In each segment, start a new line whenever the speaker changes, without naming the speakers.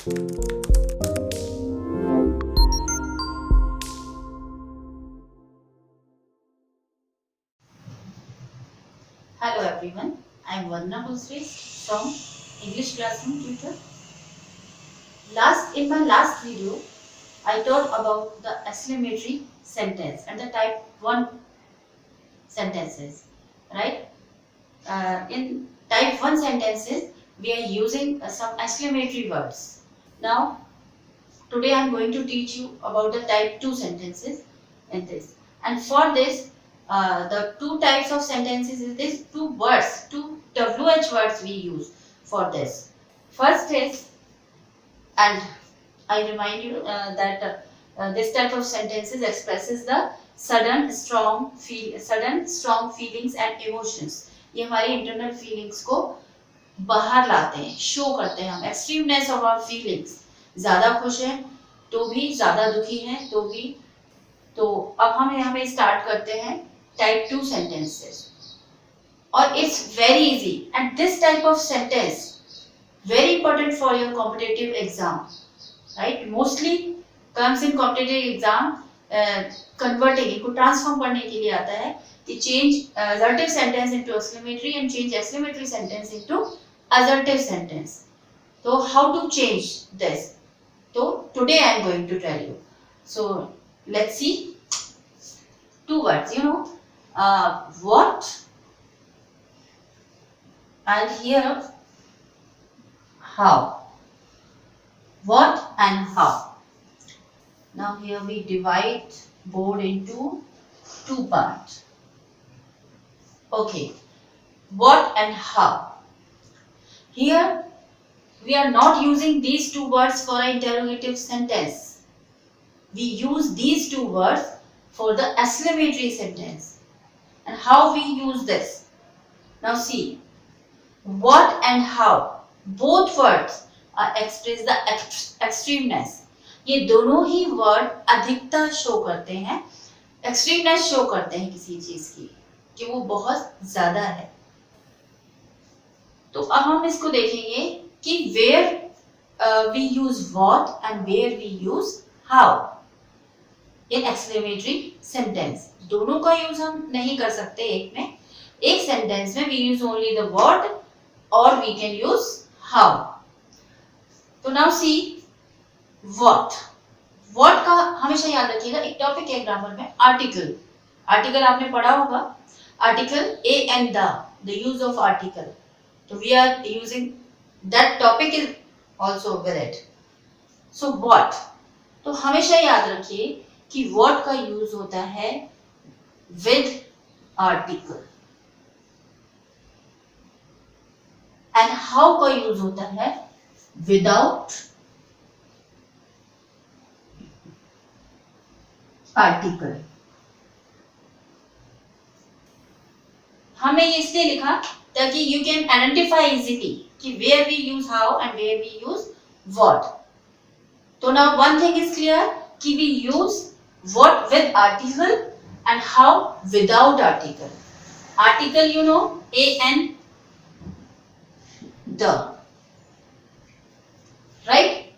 Hello everyone, I am Vandana Bhusri from English Classroom Tutor. In my last video, I told about the exclamatory sentence and the type 1 sentences, right? In type 1 sentences, we are using some exclamatory words. Now, today I am going to teach you about the type 2 sentences in this. And for this, the two types of sentences is this two words, two WH words we use for this. First is, and I remind you that this type of sentences expresses the sudden strong feelings and emotions. ये हमारी internal feelings को बाहर लाते हैं, show करते हैं हम, एक्सट्रीमनेस of our feelings, ज्यादा खुश हैं तो भी, ज्यादा दुखी हैं तो भी. तो अब हम यहाँ पे स्टार्ट करते हैं टाइप 2 सेंटेंसेस और it's very easy and this type of sentence very important for your competitive exam, right? Mostly comes in competitive exam. Converting इनको transform करने के लिए आता है कि change assertive sentence into exclamatory and change exclamatory sentence into assertive sentence. So how to change this? So today I am going to tell you. So let's see two words. What and here how. What and how. Now here we divide board into two parts. Okay. What and how. Here we are not using these two words for an interrogative sentence. We use these two words for the exclamatory sentence. And how we use this? Now see. What and how. Both words express the extremeness. ये दोनों ही word अधिकता show करते हैं, एक्सट्रीमनेस show करते हैं किसी चीज की कि वो बहुत ज्यादा है. तो अब हम इसको देखेंगे कि where we use what and where we use how in exclamatory sentence. दोनों का यूज हम नहीं कर सकते एक में. एक सेंटेंस में we use only the word और वी कैन यूज how. तो now see what. what का हमेशा याद रखिएगा, एक टॉपिक है ग्रामर में आर्टिकल. आर्टिकल आपने पढ़ा होगा, article a and the use of article. तो we are using that topic is also with it. So what. तो हमेशा याद रखिए कि what का यूज होता है with article and how का यूज होता है without article. हमने ये इसलिए लिखा ताकि you can identify easily कि where we use how and where we use what. तो now one thing is clear कि we use what with article and how without article. Article you know a and the, right?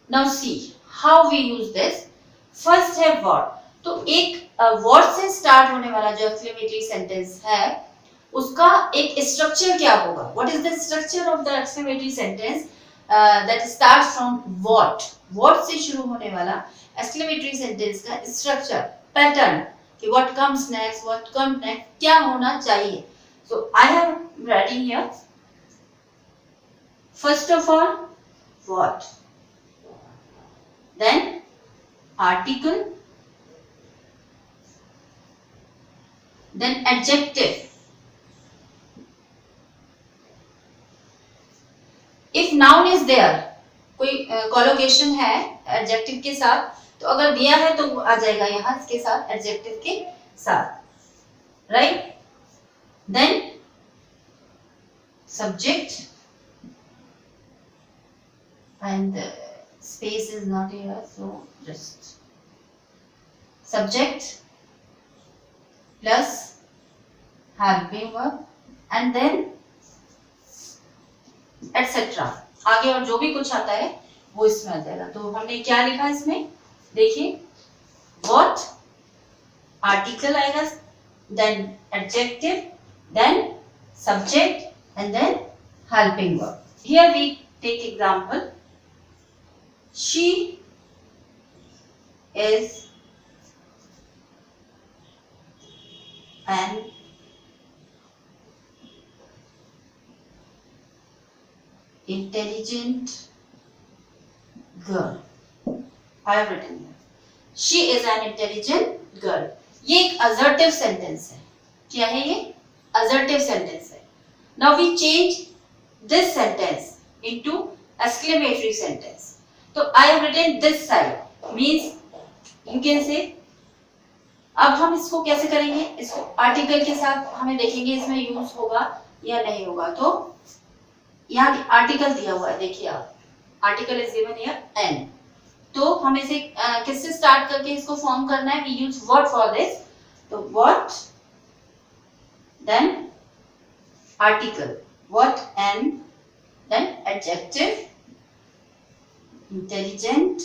Now see how we use this. First है what. तो एक word से start होने वाला जो exclamatory sentence है उसका एक structure क्या होगा? What is the structure of the exclamatory sentence that starts from what? What से शुरू होने वाला exclamatory sentence का structure, pattern कि what comes next, what comes next, क्या होना चाहिए. So I am writing here. First of all, what? Then article, then adjective. If noun is there, कोई collocation है adjective के साथ, तो अगर दिया है तो आ जाएगा यहाँ इसके साथ, adjective के साथ, right? Then subject. And the space is not here, so just subject plus helping verb and then etc. आगे और जो भी कुछ आता है वो इसमें आ जाएगा। तो हमने क्या लिखा इसमें, देखिए व्हाट, आर्टिकल आएगा, then adjective, then subject and then helping verb. Here we take example, she is an intelligent girl. I have written here. She is an intelligent girl. ये एक assertive sentence है। क्या है ये? Assertive sentence है। Now we change this sentence into exclamatory sentence. तो I have written this side means you can say। अब हम इसको कैसे करेंगे? इसको आर्टिकल के साथ हमें देखेंगे इसमें यूज होगा या नहीं होगा। तो यहाँ आर्टिकल दिया हुआ है, देखिए आप, article is given here an. तो हमें इसे किससे स्टार्ट करके इसको फॉर्म करना है? We use what for this. तो what, then article, what an, then adjective, intelligent,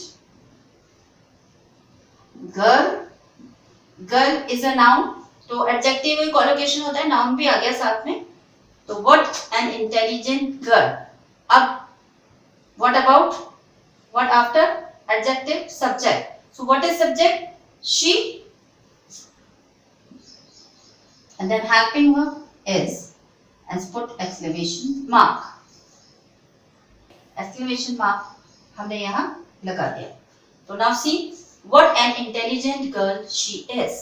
girl, girl is a noun, तो एडजेक्टिव एक कोलोकेशन होता है, नाउन भी आ गया साथ में। तो what an intelligent girl। अब what about, what after adjective, subject। so what is subject? She, and then helping verb is, and put exclamation mark। exclamation mark हमने यहाँ लगा दिया। तो now see what an intelligent girl she is।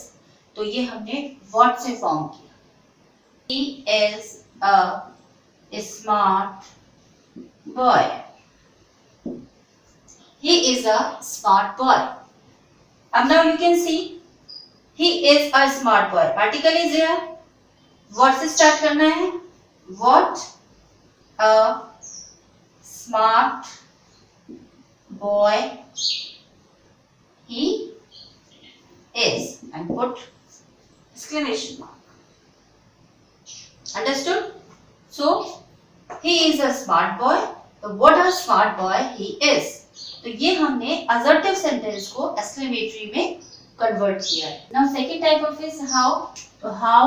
तो ये हमने what से form किया। he is a smart boy। He is a smart boy। अब now you can see he is a smart boy, article is here, what से start करना है? What a smart boy he is, and put exclamation mark। Understood? So he is a smart boy। तो what a smart boy he is। तो ये हमने assertive sentence को exclamatory में convert किया है। Now second type of is how। तो how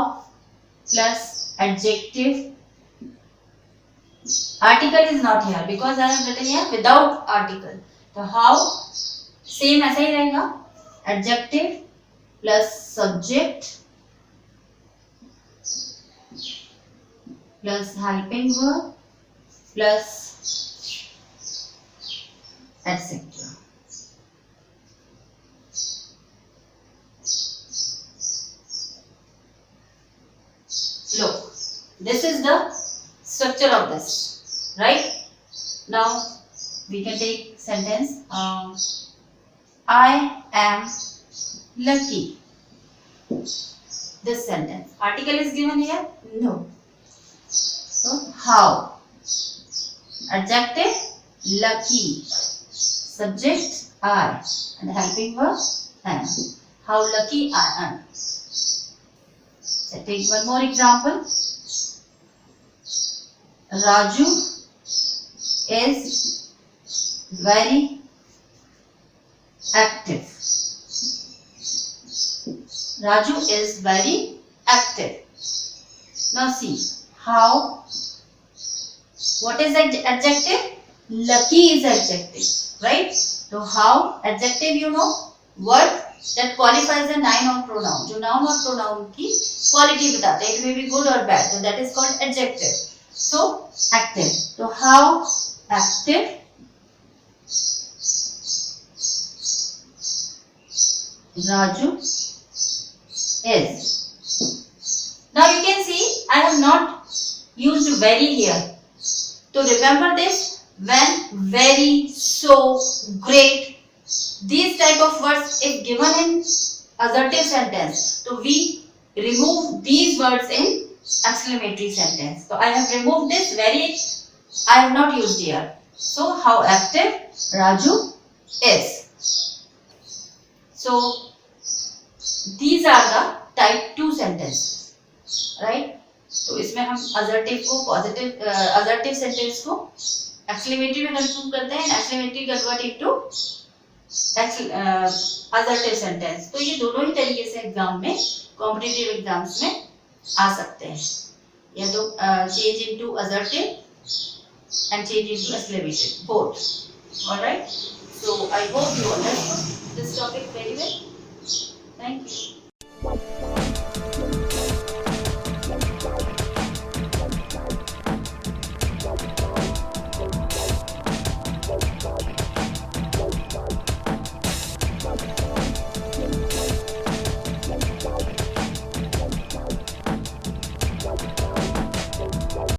plus adjective, article is not here because I have written here without article। तो how same ऐसा ही रहेगा, adjective plus subject plus helping verb plus etc। Look, this is the structure of this, right? Now we can take sentence, I am lucky। This sentence, article is given here? No। So how, adjective lucky, subject I, and helping verb am। How lucky I am। So take one more example, Raju is very active। Raju is very active। Now see how, what is adjective? Lucky is adjective, right? So how adjective, you know, word that qualifies a noun or pronoun, जो noun और pronoun की quality बताते हैं, it may be good or bad, so that is called adjective। So active, so how active Raju is। Now you can see I have not used very here। To remember this, when, very, so, great, these type of words if given in assertive sentence, so we remove these words in exclamatory sentence। So I have removed this very, I have not used here। So how active Raju is। So these are the type 2 sentences, right? तो इसमें हम assertive को positive assertive sentence को exclamatory में consume करते हैं, exclamatory convert into assertive sentence. तो ये दोनों ही तरीके से एग्जाम में, कॉम्पिटिटिव एग्जाम्स में आ सकते हैं, या तो change into assertive and change into exclamatory, both. Alright, so I hope you understood this topic very well. Thank you.